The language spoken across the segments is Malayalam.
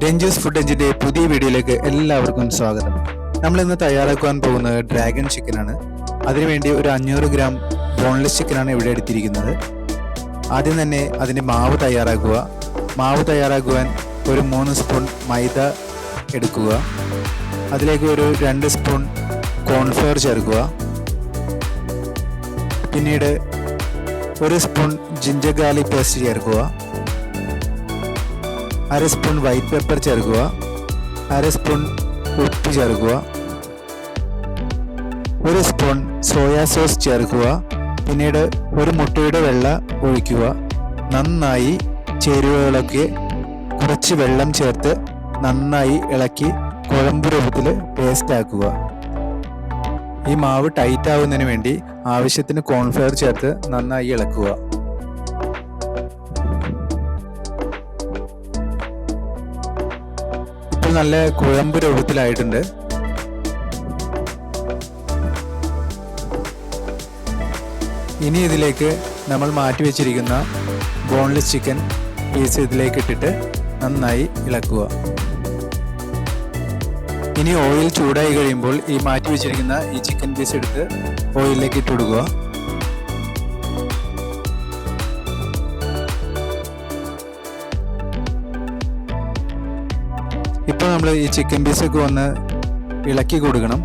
രഞ്ജൂസ് ഫുഡ് എഞ്ചിന്റെ പുതിയ വീഡിയോയിലേക്ക് എല്ലാവർക്കും സ്വാഗതം. നമ്മൾ ഇന്ന് തയ്യാറാക്കാൻ പോകുന്നത് ഡ്രാഗൺ ചിക്കനാണ്. അതിനുവേണ്ടി ഒരു 500 ഗ്രാം ബോൺലെസ് ചിക്കനാണ് ഇവിടെ എടുത്തിരിക്കുന്നത്. ആദ്യം തന്നെ അതിൻ്റെ മാവ് തയ്യാറാക്കുക. മാവ് തയ്യാറാക്കുവാൻ ഒരു 3 സ്പൂൺ മൈദ എടുക്കുക. അതിലേക്ക് ഒരു 2 സ്പൂൺ കോൺഫ്ലവർ ചേർക്കുക. പിന്നീട് 1 സ്പൂൺ ജിഞ്ചർ ഗാർലിക് പേസ്റ്റ് ചേർക്കുക. 1/2 സ്പൂൺ വൈറ്റ് പെപ്പർ ചേർക്കുക. 1/2 സ്പൂൺ ഉപ്പ് ചേർക്കുക. 1 സ്പൂൺ സോയ സോസ് ചേർക്കുക. പിന്നീട് ഒരു മുട്ടയുടെ വെള്ള ഒഴിക്കുക. നന്നായി ചേരുവകളൊക്കെ കുറച്ച് വെള്ളം ചേർത്ത് നന്നായി ഇളക്കി കുഴമ്പ് രൂപത്തിൽ പേസ്റ്റ് ആക്കുക. ഈ മാവ് ടൈറ്റ് ആവുന്നതിന് വേണ്ടി ആവശ്യത്തിന് കോൺഫ്ലവർ ചേർത്ത് നന്നായി ഇളക്കുക. ഇപ്പോൾ നല്ല കുഴമ്പ് രൂപത്തിലായിട്ടുണ്ട്. ഇനി ഇതിലേക്ക് നമ്മൾ മാറ്റി വെച്ചിരിക്കുന്ന ബോൺലെസ് ചിക്കൻ പീസ് ഇതിലേക്ക് ഇട്ടിട്ട് നന്നായി ഇളക്കുക. ഇനി ഓയിൽ ചൂടായി കഴിയുമ്പോൾ ഈ മാറ്റി വെച്ചിരിക്കുന്ന ഈ ചിക്കൻ പീസ് എടുത്ത് ഓയിലിലേക്ക് ഇട്ട് കൊടുക്കുക. ഇപ്പോൾ നമ്മൾ ഈ ചിക്കൻ പീസൊക്കെ ഒന്ന് ഇളക്കി കൊടുക്കണം,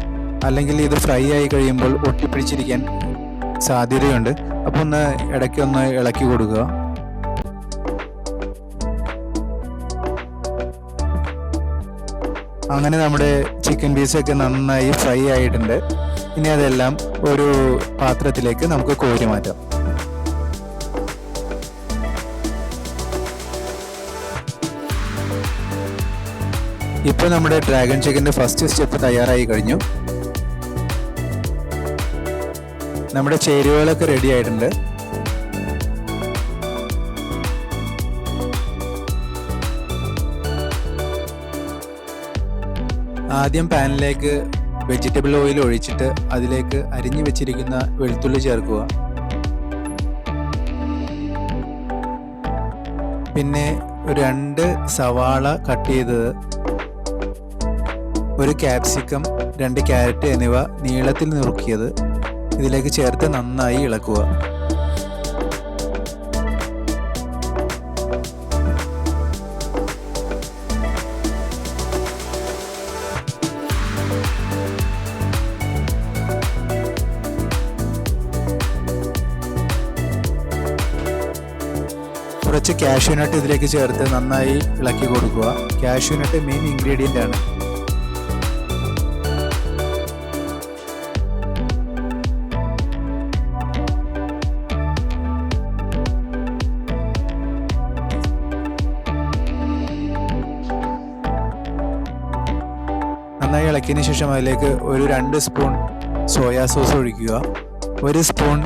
അല്ലെങ്കിൽ ഇത് ഫ്രൈ ആയി കഴിയുമ്പോൾ ഒട്ടിപ്പിടിച്ചിരിക്കാൻ സാധ്യതയുണ്ട്. അപ്പോൾ ഒന്ന് ഇടയ്ക്ക് ഒന്ന് ഇളക്കി കൊടുക്കുക. അങ്ങനെ നമ്മുടെ ചിക്കൻ പീസൊക്കെ നന്നായി ഫ്രൈ ആയിട്ടുണ്ട്. ഇനി അതെല്ലാം ഒരു പാത്രത്തിലേക്ക് നമുക്ക് കോരി മാറ്റാം. ഇപ്പോൾ നമ്മുടെ ഡ്രാഗൺ ചിക്കൻ്റെ ഫസ്റ്റ് സ്റ്റെപ്പ് തയ്യാറായി കഴിഞ്ഞു. നമ്മുടെ ചേരുവകളൊക്കെ റെഡി ആയിട്ടുണ്ട്. ആദ്യം പാനിലേക്ക് വെജിറ്റബിൾ ഓയിൽ ഒഴിച്ചിട്ട് അതിലേക്ക് അരിഞ്ഞു വെച്ചിരിക്കുന്ന വെളുത്തുള്ളി ചേർക്കുക. പിന്നെ 2 സവാള കട്ട് ചെയ്തത്, 1 ക്യാപ്സിക്കം, 2 ക്യാരറ്റ് എന്നിവ നീളത്തിൽ നുറുക്കിയത് ഇതിലേക്ക് ചേർത്ത് നന്നായി ഇളക്കുക. കുറച്ച് കാഷ്യൂ നട്ട് ഇതിലേക്ക് ചേർത്ത് നന്നായി ഇളക്കി കൊടുക്കുക. കാഷ്യൂ നട്ട് മെയിൻ ഇൻഗ്രീഡിയൻ്റ് ആണ്. നന്നായി ഇളക്കിയതിന് ശേഷം അതിലേക്ക് ഒരു 2 സ്പൂൺ സോയാ സോസ് ഒഴിക്കുക. 1 സ്പൂൺ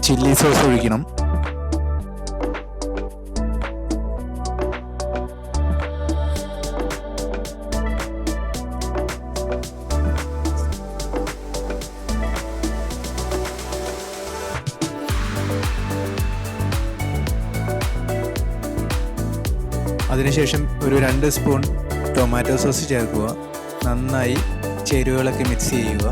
ചില്ലി സോസ് ഒഴിക്കണം. അതിനുശേഷം ഒരു 2 സ്പൂൺ ടൊമാറ്റോ സോസ് ചേർക്കുക. നന്നായി ചേരുവകളൊക്കെ മിക്സ് ചെയ്യുക.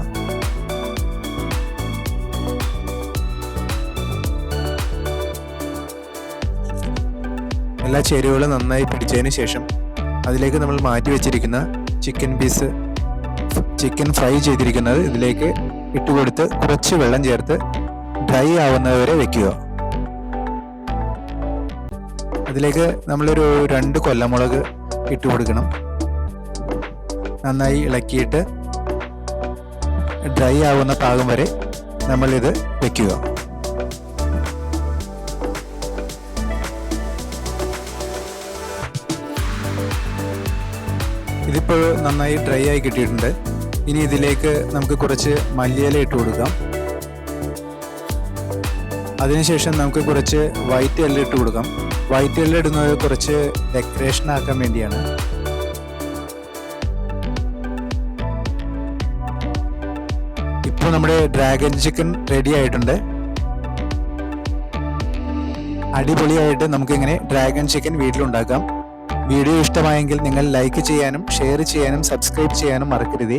എല്ലാ ചേരുവകളും നന്നായി പിടിച്ചതിന് ശേഷം അതിലേക്ക് നമ്മൾ മാറ്റി വെച്ചിരിക്കുന്ന ചിക്കൻ ഫ്രൈ ചെയ്തിരിക്കുന്നത് ഇതിലേക്ക് ഇട്ടുകൊടുത്ത് കുറച്ച് വെള്ളം ചേർത്ത് ഡ്രൈ ആവുന്നതുവരെ വെക്കുക. അതിലേക്ക് നമ്മളൊരു 2 കൊല്ലമുളക് ഇട്ട് കൊടുക്കണം. നന്നായി ഇളക്കിയിട്ട് ഡ്രൈ ആവുന്ന പാകം വരെ നമ്മളിത് വെക്കുക. ഇതിപ്പോൾ നന്നായി ഡ്രൈ ആയി കിട്ടിയിട്ടുണ്ട്. ഇനി ഇതിലേക്ക് നമുക്ക് കുറച്ച് മല്ലിയില ഇട്ട് കൊടുക്കാം. അതിനുശേഷം നമുക്ക് കുറച്ച് വൈറ്റ് എള്ള് ഇട്ട് കൊടുക്കാം. വൈറ്റ് എള്ള് ഇടുന്നത് കുറച്ച് ഡെക്കറേഷൻ ആക്കാൻ വേണ്ടിയാണ്. ഇപ്പോൾ നമ്മുടെ ഡ്രാഗൺ ചിക്കൻ റെഡി ആയിട്ടുണ്ട്. അടിപൊളിയായിട്ട് നമുക്കിങ്ങനെ ഡ്രാഗൺ ചിക്കൻ വീട്ടിലുണ്ടാക്കാം. വീഡിയോ ഇഷ്ടമായെങ്കിൽ നിങ്ങൾ ലൈക്ക് ചെയ്യാനും ഷെയർ ചെയ്യാനും സബ്സ്ക്രൈബ് ചെയ്യാനും മറക്കരുതേ.